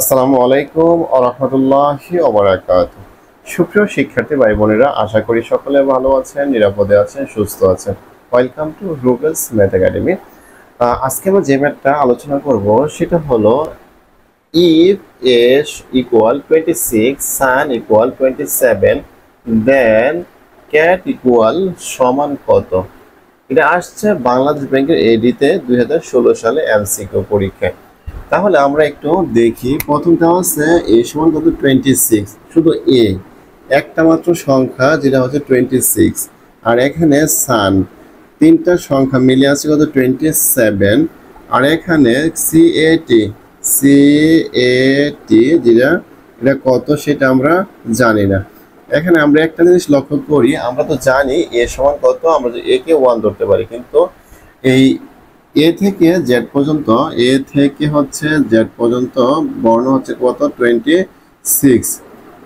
আসসালামু আলাইকুম ওয়া রাহমাতুল্লাহি ওয়া বারাকাতুহু। সুপ্রিয় শিক্ষার্থী ভাই বোনেরা, আশা করি সকলে ভালো আছেন, নিরাপদে আছেন, সুস্থ আছেন। Welcome to রুবেলস math academy. আজকে আমরা যে ম্যাথটা আলোচনা করব সেটা হলো if s equal 26 sun equal 27 then cat equal সমান কত। এটা আসছে বাংলাদেশ ব্যাংকের এডিতে 2016 সালে এমসিকিউ পরীক্ষায়। তাহলে আমরা একটু দেখি, প্রথমটা হচ্ছে এ সমান কত 26, শুধু এ একটা মাত্র সংখ্যা যেটা হচ্ছে 26, আর এখানে সান তিনটা সংখ্যা মিলে আছে কত 27, আর এখানে সিএটি যেটা এটা কত সেটা আমরা জানি না। এখানে আমরা একটা জিনিস লক্ষ্য করি, আমরা তো জানি এ সমান কত, আমরা এ কে 1 ধরতে পারি, কিন্তু এই এ থেকে জেড পর্যন্ত, এ থেকে হচ্ছে জেড পর্যন্ত বর্ণ হচ্ছে কত 26।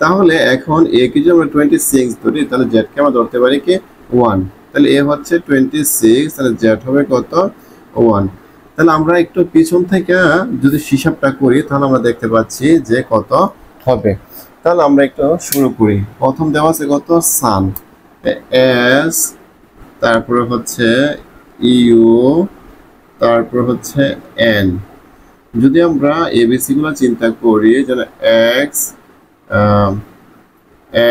তাহলে এখন এ কে যদি আমরা 26 ধরি, তাহলে জেড কে আমরা ধরতে পারি কি 1। তাহলে এ হচ্ছে 26, তাহলে জেড হবে কত 1। তাহলে আমরা একটু পিছন থেকে যদি হিসাবটা করি তাহলে আমরা দেখতে পাচ্ছি যে কত হবে। তাহলে আমরা একটু শুরু করি। প্রথম দেওয়া আছে কত সান, এস, তারপরে হচ্ছে ইউ, তারপর হচ্ছে এন। যদি আমরা এবিসি গুলো চিন্তা করি, যেন X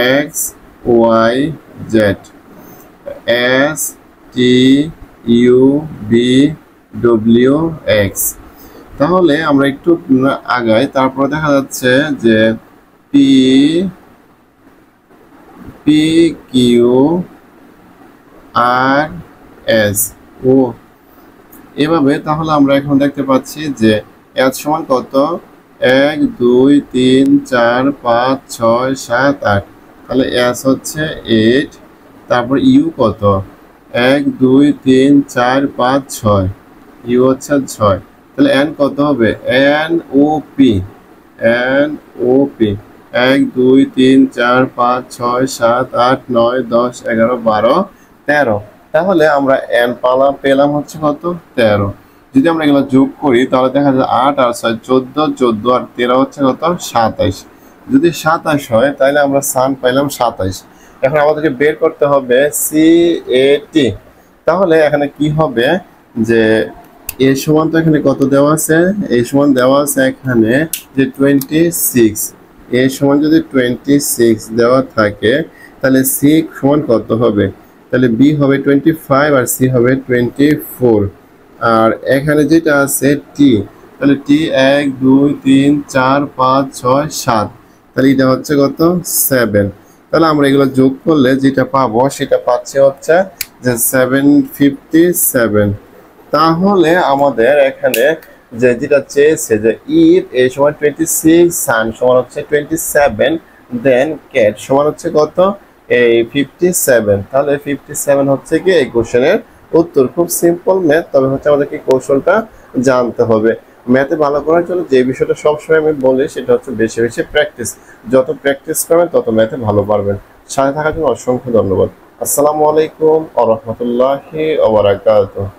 X Y Z, S T U B W X. তাহলে আমরা একটু আগাই, তারপর দেখা যাচ্ছে যে P P Q R S O এভাবে। তাহলে আমরা এখন দেখতে পাচ্ছি যে এস সমান কত 1 2 3 4 5 6 7 8। তাহলে এস হচ্ছে 8, তারপর ইউ কত 1 2 3 4 5 6, ইউ হচ্ছে 6। তাহলে এন কত হবে N O P, N O P 1 2 3 4 5 6 7 8 9 10 11 12 13। তাহলে আমরা এন পেলাম হচ্ছে কত 13। যদি আমরা এগুলো যোগ করি তাহলে দেখা যায় 8 আর 6 14, 14 আর 13 হচ্ছে কত 27। যদি 27 হয় তাহলে আমরা সান পাইলাম 27। এখন আমাদেরকে বের করতে হবে সিএটি। তাহলে এখানে কি হবে যে এ সমান তো এখানে কত দেওয়া আছে, এ সমান দেওয়া আছে এখানে যে 26। এ সমান যদি 26 দেওয়া থাকে তাহলে সি সমান কত হবে, তাহলে বি হবে 25 আর সি হবে 24। আর এখানে যেটা আছে টি, তাহলে টি 1 2 3 4 5 6 7, তাহলে এটা হচ্ছে কত 7। তাহলে আমরা এগুলো যোগ করলে যেটা পাবো সেটা পাচ্ছে হচ্ছে যে 757। তাহলে আমাদের এখানে যে যেটা চেয়েছে যে ইফ এ সমান 26, সান সমান হচ্ছে 27, দেন ক্যাট সমান হচ্ছে কত এই 57। তাহলে 57 হচ্ছে কি এই কোশ্চেনের উত্তর। খুব সিম্পল ম্যাথ, তবে হচ্ছে আমাদেরকে কৌশলটা জানতে হবে। ম্যাথে ভালো করার জন্য যে বিষয়টা সবসময় আমি বলি সেটা হচ্ছে বেশি বেশি প্র্যাকটিস। যত প্র্যাকটিস করবেন তত ম্যাথে ভালো পারবেন। সাথে থাকার জন্য অসংখ্য ধন্যবাদ। আসসালামু আলাইকুম ওয়া রাহমাতুল্লাহি ওয়া বারাকাতুহু।